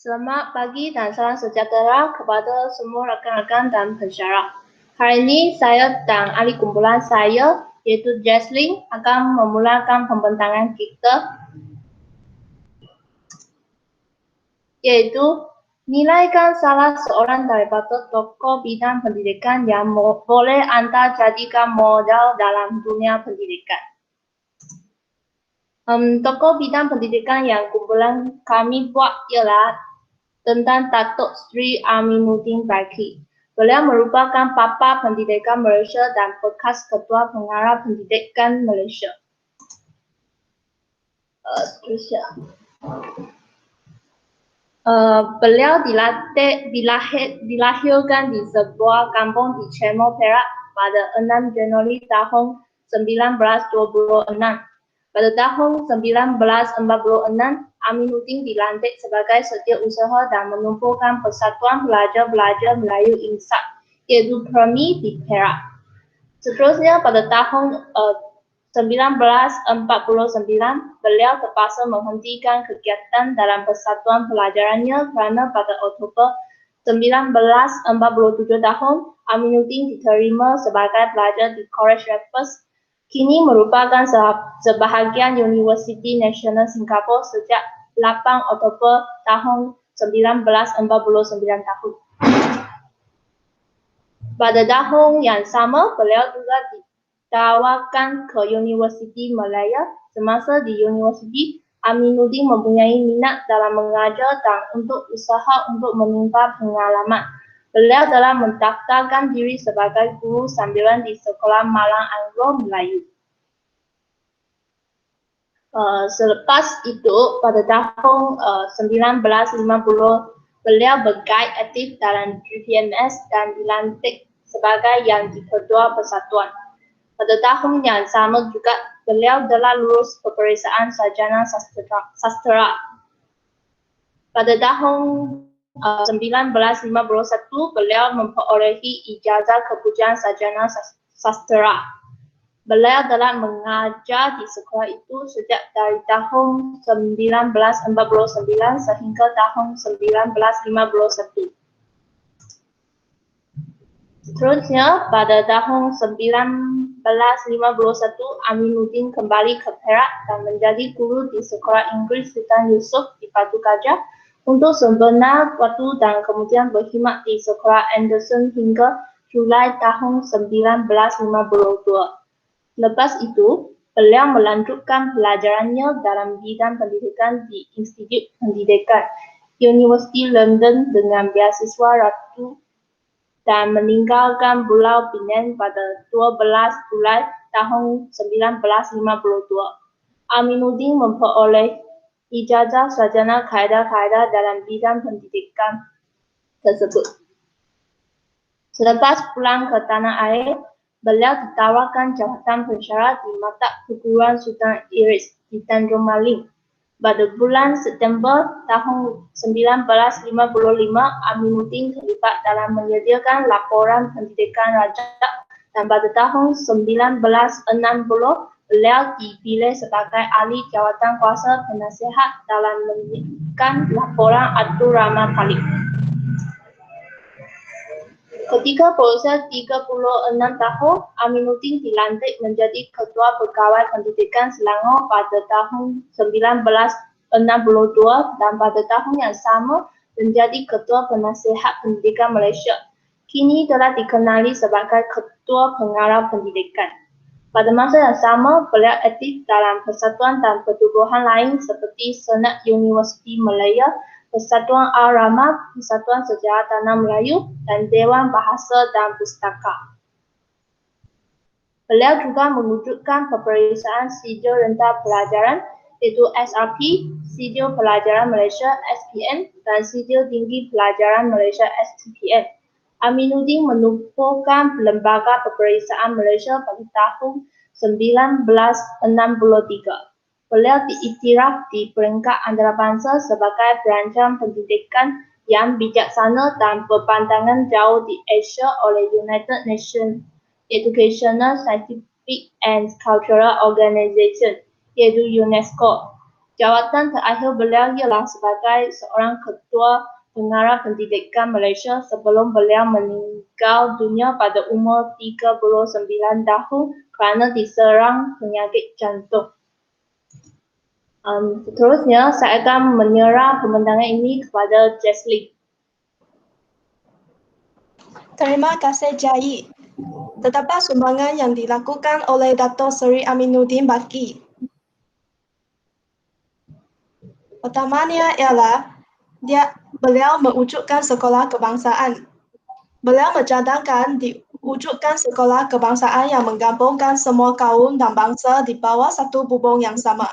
Selamat pagi dan salam sejahtera kepada semua rakan-rakan dan pensyarah. Hari ini saya dan ahli kumpulan saya, iaitu Jesslyn, akan memulakan pembentangan kita, iaitu nilaikan salah seorang daripada tokoh bidang pendidikan yang boleh anda jadikan modal dalam dunia pendidikan. Tokoh bidang pendidikan yang kumpulan kami buat ialah tentang Datuk Seri Aminuddin Baiki. Beliau merupakan Bapa Pendidikan Malaysia dan bekas Ketua Pengarah Pendidikan Malaysia. Beliau dilahirkan di sebuah kampung di Cemor, Perak pada 6 Januari tahun 1926. Pada tahun 1946, Aminuddin dilantik sebagai setiausaha dan menumpukan Persatuan Pelajar-Belajar Melayu INSAP, iaitu PERMI di Perak. Seterusnya pada tahun 1949, beliau terpaksa menghentikan kegiatan dalam persatuan pelajarannya kerana pada Oktober 1947 tahun, Aminuddin diterima sebagai pelajar di College Raffles, kini merupakan sebahagian Universiti Nasional Singapura sejak 8 Oktober tahun 1949 tahun. Pada tahun yang sama, beliau juga ditawarkan ke Universiti Malaya. Semasa di Universiti, Aminuddin mempunyai minat dalam mengajar dan untuk usaha untuk menimba pengalaman. Beliau telah mendaftarkan diri sebagai guru sambilan di Sekolah Malang Anglo Melayu. Selepas itu, pada tahun 1950, beliau berguide aktif dalam GPMS dan dilantik sebagai yang di-Ketua Persatuan. Pada tahun yang sama juga, beliau telah lulus peperiksaan sarjana sastera. Pada tahun 1951, beliau memperolehi ijazah kepujian sarjana sastera. Beliau telah mengajar di sekolah itu sejak dari tahun 1949 sehingga tahun 1951. Seterusnya, pada tahun 1951, Aminuddin kembali ke Perak dan menjadi guru di Sekolah Inggeris Sultan Yusof di Batu Gajah untuk sebenar waktu dan kemudian berkhidmat di Sekolah Anderson hingga Julai tahun 1952. Lepas itu, beliau melanjutkan pelajarannya dalam bidang pendidikan di Institut Pendidikan Universiti London dengan beasiswa ratu dan meninggalkan Pulau Penang pada 12 Julai tahun 1952. Aminuddin memperoleh ijazah sarjana kaedah-kaedah dalam bidang pendidikan tersebut. Selepas pulang ke tanah air, beliau ditawarkan jawatan pensyarah di Maktab Perguruan Sultan Idris di Tanjung Maling. Pada bulan September tahun 1955, Aminuddin terlibat dalam menyediakan laporan pendidikan raja dan pada tahun 1960, beliau dipilih sebagai ahli jawatan kuasa penasihat dalam menyediakan laporan Abdul Rahman Talib. Ketika berusia 36 tahun, Aminuddin dilantik menjadi Ketua Pegawai Pendidikan Selangor pada tahun 1962 dan pada tahun yang sama menjadi Ketua Penasihat Pendidikan Malaysia. Kini telah dikenali sebagai Ketua Pengarah Pendidikan. Pada masa yang sama, beliau aktif dalam persatuan dan pertubuhan lain seperti Senat Universiti Malaya, Persatuan Al-Rahmah, Persatuan Sejarah Tanah Melayu, dan Dewan Bahasa dan Pustaka. Beliau juga mewujudkan peperiksaan Sijil Rentang Pelajaran, iaitu SRP, Sijil Pelajaran Malaysia SPM, dan Sijil Tinggi Pelajaran Malaysia STPM. Aminuddin menumpukan Lembaga Peperiksaan Malaysia pada tahun 1963. Beliau diiktiraf di peringkat antarabangsa sebagai perancang pendidikan yang bijaksana dan berpandangan jauh di Asia oleh United Nations Educational, Scientific and Cultural Organization, iaitu UNESCO. Jawatan terakhir beliau ialah sebagai seorang ketua pengarah pendidikan Malaysia sebelum beliau meninggal dunia pada umur 39 tahun kerana diserang penyakit jantung. Seterusnya, saya akan menyerah pemandangan ini kepada Jesslyn. Terima kasih Jai. Terdapat sumbangan yang dilakukan oleh Dato' Seri Aminuddin Baki. Pertamanya ialah beliau mewujudkan sekolah kebangsaan. Beliau mencadangkan diwujudkan sekolah kebangsaan yang menggabungkan semua kaum dan bangsa di bawah satu bubung yang sama.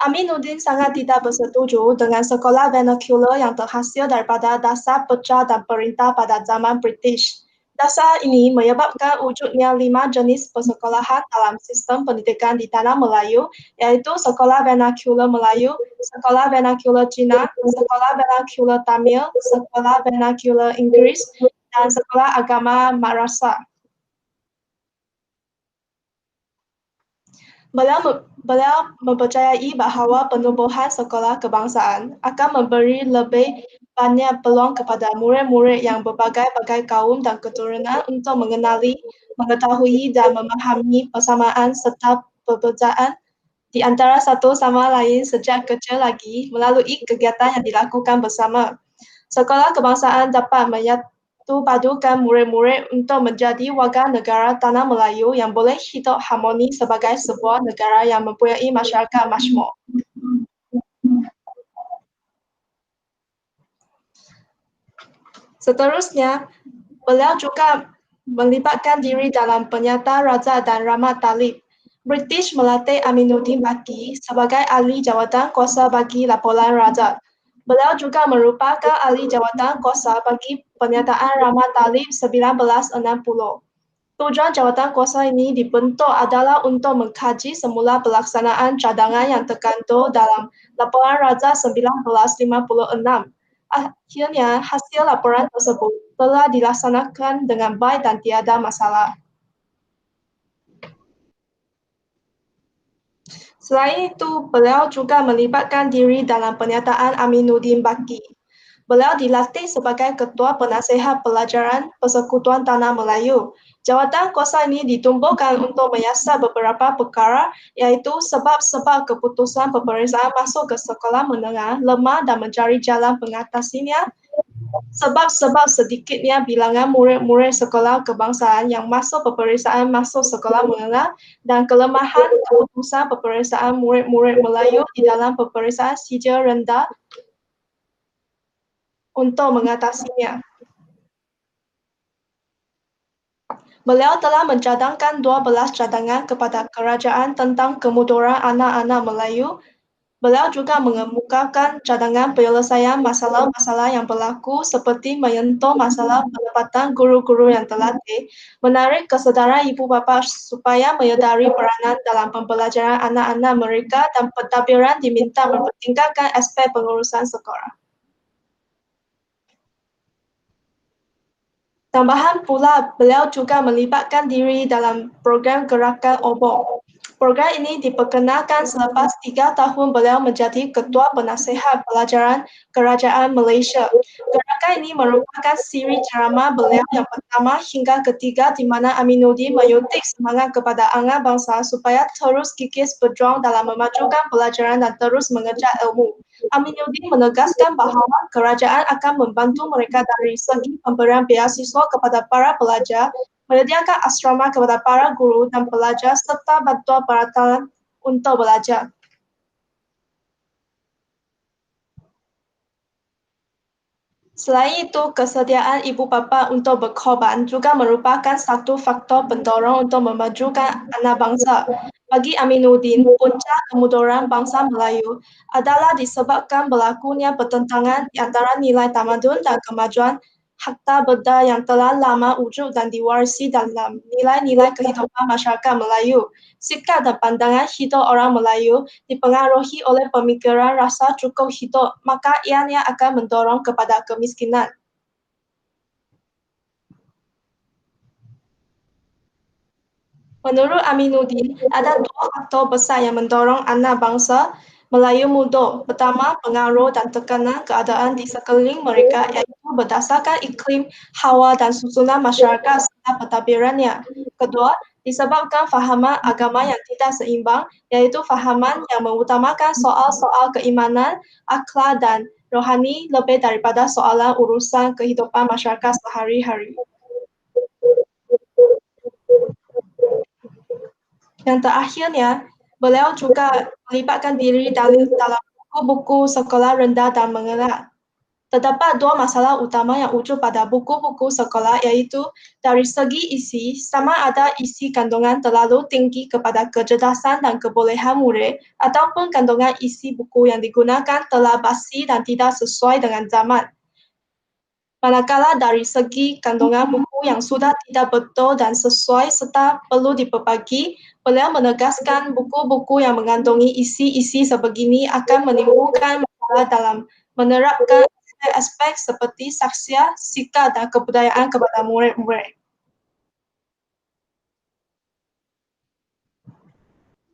Aminuddin sangat tidak bersetuju dengan sekolah vernacular yang terhasil daripada dasar pecah dan perintah pada zaman British. Dasar ini menyebabkan wujudnya 5 jenis persekolahan dalam sistem pendidikan di Tanah Melayu, iaitu Sekolah Vernacular Melayu, Sekolah Vernacular Cina, Sekolah Vernacular Tamil, Sekolah Vernacular Inggris, dan Sekolah Agama Madrasah. Beliau mempercayai bahawa penubuhan sekolah kebangsaan akan memberi lebih banyak peluang kepada murid-murid yang berbagai-bagai kaum dan keturunan untuk mengenali, mengetahui dan memahami persamaan serta perbezaan di antara satu sama lain sejak kecil lagi melalui kegiatan yang dilakukan bersama. Sekolah kebangsaan dapat padukan murid-murid untuk menjadi warga negara Tanah Melayu yang boleh hidup harmoni sebagai sebuah negara yang mempunyai masyarakat makmur. Seterusnya, beliau juga melibatkan diri dalam penyata Raja dan Rahmat Talib. British melatih Aminuddin Baki sebagai ahli jawatan kuasa bagi laporan Raja. Beliau juga merupakan ahli jawatan kuasa bagi pernyataan Rahmat Talib 1960. Tujuan jawatan kuasa ini dibentuk adalah untuk mengkaji semula pelaksanaan cadangan yang terkandung dalam laporan Raja 1956. Akhirnya, hasil laporan tersebut telah dilaksanakan dengan baik dan tiada masalah. Selain itu, beliau juga melibatkan diri dalam pernyataan Aminuddin Baki. Beliau dilatih sebagai Ketua Penasihat Pelajaran Persekutuan Tanah Melayu. Jawatan kuasa ini ditumbuhkan untuk menyiasat beberapa perkara, iaitu sebab-sebab keputusan peperiksaan masuk ke sekolah menengah lemah dan mencari jalan mengatasinya, sebab-sebab sedikitnya bilangan murid-murid sekolah kebangsaan yang masuk peperiksaan masuk sekolah menengah, dan kelemahan keputusan peperiksaan murid-murid Melayu di dalam peperiksaan sijil rendah untuk mengatasinya. Beliau telah mencadangkan 12 cadangan kepada kerajaan tentang kemunduran anak-anak Melayu. Beliau juga mengemukakan cadangan penyelesaian masalah-masalah yang berlaku seperti menyentuh masalah pendapatan guru-guru yang terlatih, menarik kesedaran ibu bapa supaya menyedari peranan dalam pembelajaran anak-anak mereka, dan pentadbiran diminta mempertingkatkan aspek pengurusan sekolah. Tambahan pula, beliau juga melibatkan diri dalam program Gerakan Obor. Program ini diperkenalkan selepas 3 tahun beliau menjadi Ketua Penasihat Pelajaran Kerajaan Malaysia. Gerakan ini merupakan siri ceramah beliau yang pertama hingga ketiga di mana Aminuddin menyuntik semangat kepada anak bangsa supaya terus kikis berjuang dalam memajukan pelajaran dan terus mengejar ilmu. Aminuddin menegaskan bahawa kerajaan akan membantu mereka dari segi pemberian beasiswa kepada para pelajar, menyediakan asrama kepada para guru dan pelajar, serta bantuan peralatan untuk belajar. Selain itu, kesediaan ibu bapa untuk berkorban juga merupakan satu faktor pendorong untuk memajukan anak bangsa. Bagi Aminuddin, puncak kemunduran bangsa Melayu adalah disebabkan berlakunya pertentangan di antara nilai tamadun dan kemajuan harta benda yang telah lama wujud dan diwarisi dalam nilai-nilai kehidupan masyarakat Melayu. Sikap dan pandangan hidup orang Melayu dipengaruhi oleh pemikiran rasa cukup hidup, maka ianya akan mendorong kepada kemiskinan. Menurut Aminuddin, ada 2 faktor besar yang mendorong anak bangsa Melayu muda. Pertama, pengaruh dan tekanan keadaan di sekeliling mereka, iaitu berdasarkan iklim, hawa, dan susunan masyarakat serta pentadbirannya. Kedua, disebabkan fahaman agama yang tidak seimbang, iaitu fahaman yang mengutamakan soal-soal keimanan, akhlak, dan rohani lebih daripada soalan urusan kehidupan masyarakat sehari-hari. Yang terakhirnya, beliau juga melibatkan diri dalam buku-buku sekolah rendah dan menengah. Terdapat dua masalah utama yang wujud pada buku-buku sekolah, iaitu dari segi isi, sama ada isi kandungan terlalu tinggi kepada kecerdasan dan kebolehan murid, ataupun kandungan isi buku yang digunakan telah basi dan tidak sesuai dengan zaman. Manakala dari segi kandungan buku yang sudah tidak betul dan sesuai serta perlu diperbagi, beliau menegaskan buku-buku yang mengandungi isi-isi sebegini akan menimbulkan masalah dalam menerapkan aspek seperti saksya, sikap, dan kebudayaan kepada murid-murid.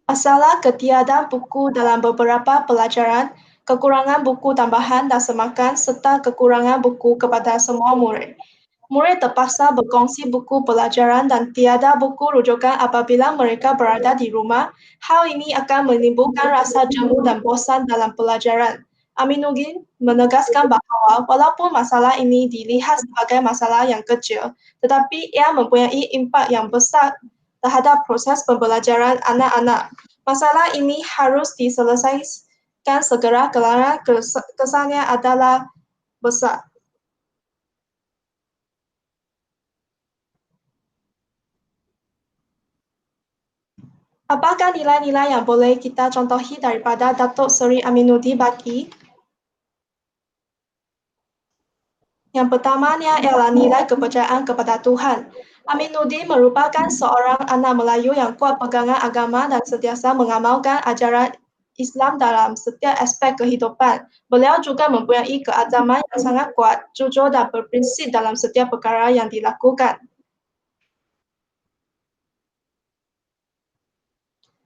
Masalah ketiadaan buku dalam beberapa pelajaran, kekurangan buku tambahan dan semakan, serta kekurangan buku kepada semua murid. Murid terpaksa berkongsi buku pelajaran dan tiada buku rujukan apabila mereka berada di rumah. Hal ini akan menimbulkan rasa jemu dan bosan dalam pelajaran. Aminuddin menegaskan bahawa walaupun masalah ini dilihat sebagai masalah yang kecil, tetapi ia mempunyai impak yang besar terhadap proses pembelajaran anak-anak. Masalah ini harus diselesaikan segera kerana kesannya adalah besar. Apakah nilai-nilai yang boleh kita contohi daripada Datuk Seri Aminuddin Baki? Yang pertamanya ialah nilai kepercayaan kepada Tuhan. Aminuddin merupakan seorang anak Melayu yang kuat pegangan agama dan sentiasa mengamalkan ajaran Islam dalam setiap aspek kehidupan. Beliau juga mempunyai keazaman yang sangat kuat, jujur dan berprinsip dalam setiap perkara yang dilakukan.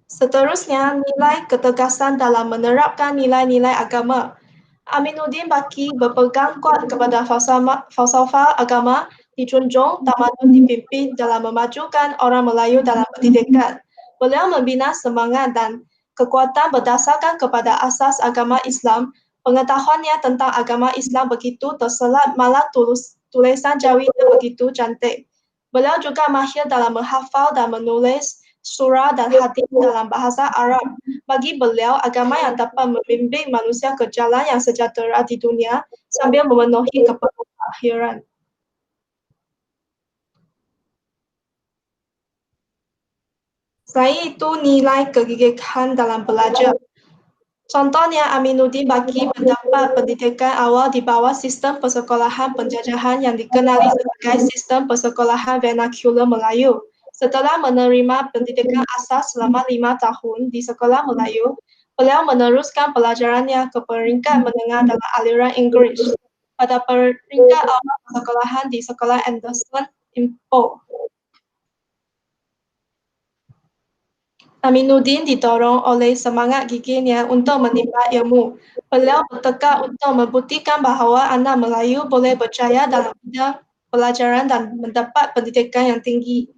Seterusnya, nilai ketegasan dalam menerapkan nilai-nilai agama. Aminuddin Baki berpegang kuat kepada falsafah agama, dijunjung, tamadun dipimpin dalam memajukan orang Melayu dalam pendidikan. Beliau membina semangat dan kekuatan berdasarkan kepada asas agama Islam. Pengetahuannya tentang agama Islam begitu terselat, malah tulisan Jawinya begitu cantik. Beliau juga mahir dalam menghafal dan menulis surah dan hadis dalam bahasa Arab. Bagi beliau, agama yang dapat membimbing manusia ke jalan yang sejahtera di dunia sambil memenuhi keperluan akhirat. Selain itu, nilai kegigihan dalam belajar. Contohnya, Aminuddin Baki mendapat pendidikan awal di bawah sistem persekolahan penjajahan yang dikenali sebagai sistem persekolahan vernakular Melayu. Setelah menerima pendidikan asas selama 5 tahun di sekolah Melayu, beliau meneruskan pelajarannya ke peringkat menengah dalam aliran Inggris. Pada peringkat awal persekolahan di sekolah Anderson, Impo. Aminuddin didorong oleh semangat gigihnya untuk menimba ilmu. Beliau bertekad untuk membuktikan bahawa anak Melayu boleh berjaya dalam bidang pelajaran dan mendapat pendidikan yang tinggi.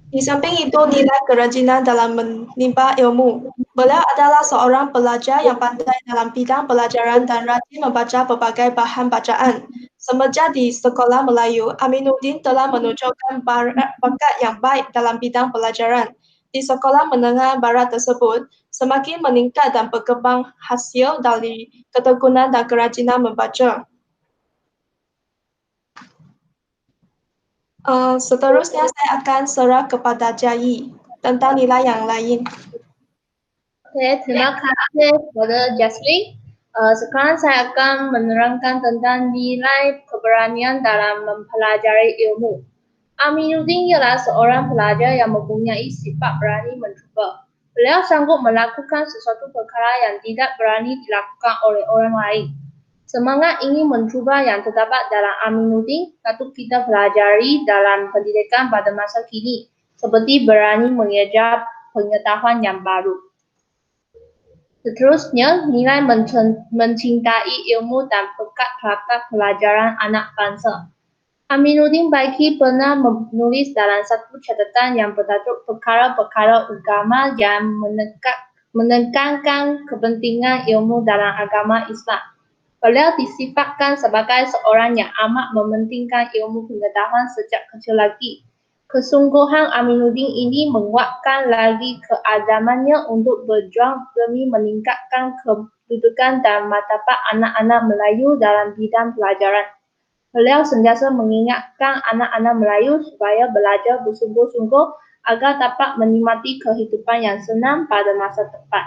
Di samping itu, nilai kerajinan dalam menimba ilmu. Beliau adalah seorang pelajar yang pandai dalam bidang pelajaran dan rajin membaca berbagai bahan bacaan. Semenjak di sekolah Melayu, Aminuddin telah menunjukkan bakat yang baik dalam bidang pelajaran. Di sekolah menengah barat tersebut, semakin meningkat dan berkembang hasil dari ketekunan dan kerajinan membaca. Seterusnya saya akan serah kepada Jai tentang nilai yang lain. Oke, terima kasih kepada Jasmine. Sekarang saya akan menerangkan tentang nilai keberanian dalam mempelajari ilmu. Aminuddin ialah seorang pelajar yang mempunyai sifat berani mencuba. Beliau sanggup melakukan sesuatu perkara yang tidak berani dilakukan oleh orang lain. Semangat ingin mencuba yang terdapat dalam Aminuddin patut kita pelajari dalam pendidikan pada masa kini. seperti berani mengejar pengetahuan yang baru. Seterusnya, nilai mencintai ilmu dan pekat terhadap pelajaran anak bangsa. Aminuddin Baiki pernah menulis dalam satu catatan yang bertajuk Perkara-perkara Agama yang menekankan kepentingan ilmu dalam agama Islam. Beliau disifatkan sebagai seorang yang amat mementingkan ilmu pengetahuan sejak kecil lagi. Kesungguhan Aminuddin ini menguatkan lagi keazamannya untuk berjuang demi meningkatkan kedudukan dan martabat anak-anak Melayu dalam bidang pelajaran. Beliau sentiasa mengingatkan anak-anak Melayu supaya belajar bersungguh-sungguh agar dapat menikmati kehidupan yang senang pada masa depan.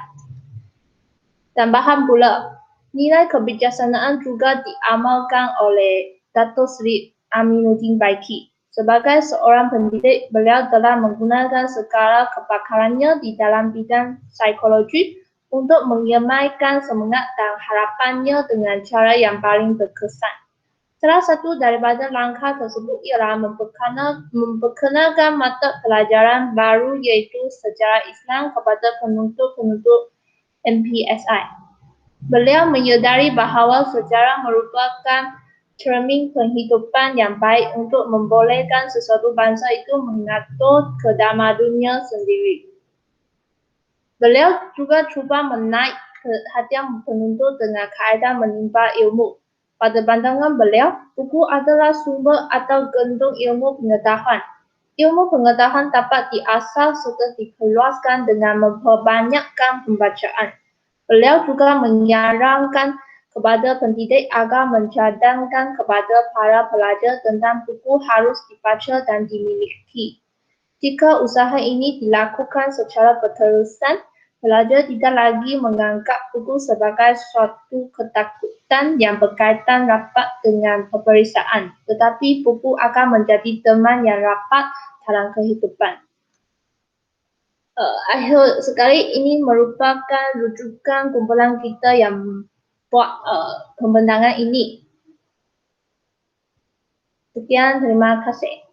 Tambahan pula, nilai kebijaksanaan juga diamalkan oleh Dato' Sri Aminuddin Baiki. Sebagai seorang pendidik, beliau telah menggunakan segala kepakarannya di dalam bidang psikologi untuk mengemaikan semangat dan harapannya dengan cara yang paling berkesan. Salah satu daripada langkah tersebut ialah memperkenalkan mata pelajaran baru iaitu Sejarah Islam kepada penuntut-penuntut MPSI. Beliau menyedari bahawa sejarah merupakan cermin penghidupan yang baik untuk membolehkan sesuatu bangsa itu mengatur kedamadunnya sendiri. Beliau juga cuba menaik perhatian penuntut dengan kaedah menimba ilmu. Pada pandangan beliau, buku adalah sumber atau gendong ilmu pengetahuan. Ilmu pengetahuan dapat diasah serta diperluaskan dengan memperbanyakkan pembacaan. Beliau juga menyarankan kepada pendidik agar mencadangkan kepada para pelajar tentang buku harus dibaca dan dimiliki. Jika usaha ini dilakukan secara berterusan, pelajar tidak lagi menganggap buku sebagai suatu ketakutan yang berkaitan rapat dengan peperiksaan, tetapi buku akan menjadi teman yang rapat dalam kehidupan. Akhir sekali, ini merupakan rujukan kumpulan kita yang buat pembentangan ini. Sekian, terima kasih.